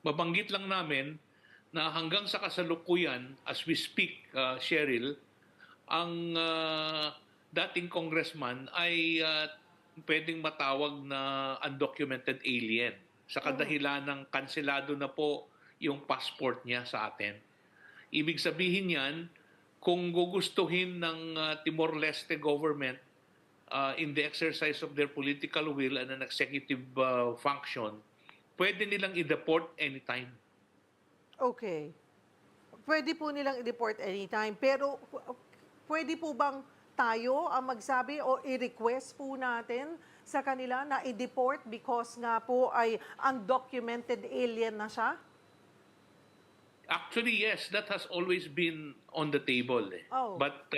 Mabanggit lang namin na hanggang sa kasalukuyan, as we speak, Cheryl, ang dating congressman ay pwedeng matawag na undocumented alien sa Mhm. kadahilan ng kanselado na po yung passport niya sa atin. Ibig sabihin yan, kung gugustuhin ng Timor-Leste government in the exercise of their political will and an executive function, pwede nilang i-deport anytime. Okay. Puwede po nilang i-deport anytime, pero puwede po bang tayo ang magsabi o i-request po natin sa kanila na i-deport because nga po ay undocumented alien na siya? Actually, yes, that has always been on the table. Eh. Oh, But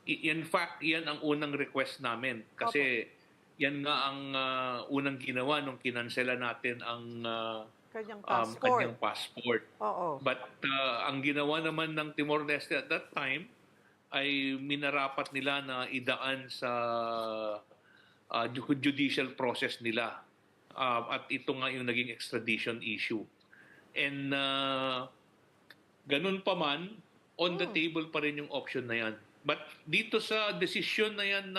in fact, yan ang unang request namin. opo, Kasi yan nga ang unang ginawa nung kinansela natin ang kanyang passport. kanyang passport. Oo, But ang ginawa naman ng Timor-Leste at that time ay minarapat nila na idaan sa judicial process nila. At ito nga yung naging extradition issue. And ganun pa man, on the hmm, table pa rin yung option na yan. But dito sa desisyon na yan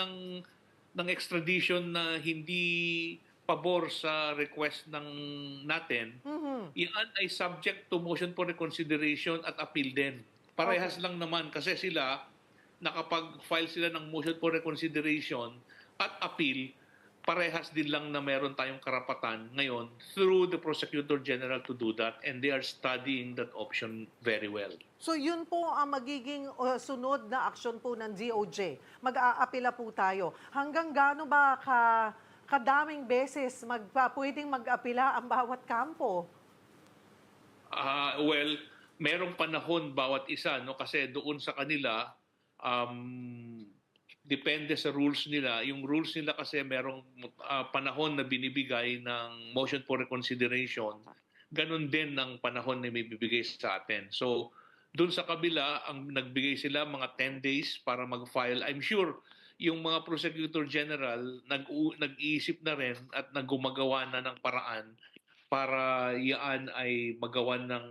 ng extradition na hindi pabor sa request ng natin, mhm, yan ay subject to motion for reconsideration at appeal din. okey. Parehas lang naman kasi sila, nakapag-file sila ng motion for reconsideration at appeal, parehas din lang na meron tayong karapatan ngayon through the Prosecutor General to do that, and they are studying that option very well. So yun po ang magiging sunod na aksyon po ng DOJ. Mag-aapila po tayo. Hanggang gaano ba kadaming beses puwedeng mag-apila ang bawat kampo? Well, merong panahon bawat isa, no? Kasi doon sa kanila, depende sa rules nila. Yung rules nila kasi merong panahon na binibigay ng motion for reconsideration. Ganon din ng panahon na may bibigay sa atin. So, doon sa kabila, ang nagbigay sila mga 10 days para mag-file. I'm sure yung mga prosecutor general nag-iisip na rin at naggumagawa na ng paraan para yaan ay magawan ng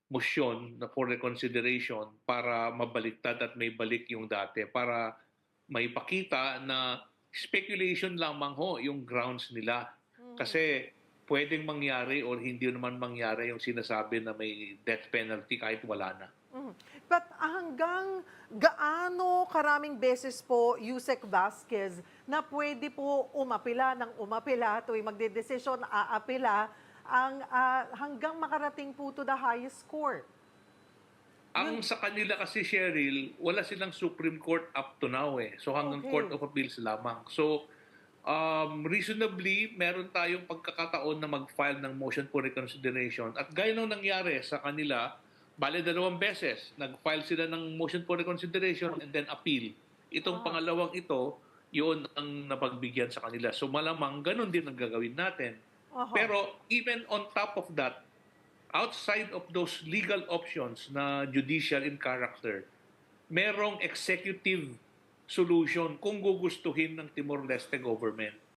motion na for reconsideration para mabaliktad at may balik yung dati para may pakita na speculation lamang ho yung grounds nila. Mhm. Kasi pwedeng mangyari or hindi naman mangyari yung sinasabi na may death penalty kahit wala na. Mhm. But hanggang gaano karaming beses po, Yusek Vasquez, na pwede po umapila ng umapila tuwing magdedesisyon, aapila, hanggang makarating po to the highest court? Ang Yun, sa kanila kasi, Cheryl, wala silang Supreme Court up to now eh. So hanggang Court okay. of Appeals lamang. So reasonably, meron tayong pagkakataon na mag-file ng motion for reconsideration. At gaya nung nangyari sa kanila, bale 2 beses, nag-file sila ng motion for reconsideration and then appeal. Itong Aha, pangalawang ito, yun ang napagbigyan sa kanila. So malamang ganun din ang gagawin natin. aha. Pero even on top of that, outside of those legal options na judicial in character, merong executive solution kung gugustuhin ng Timor-Leste government.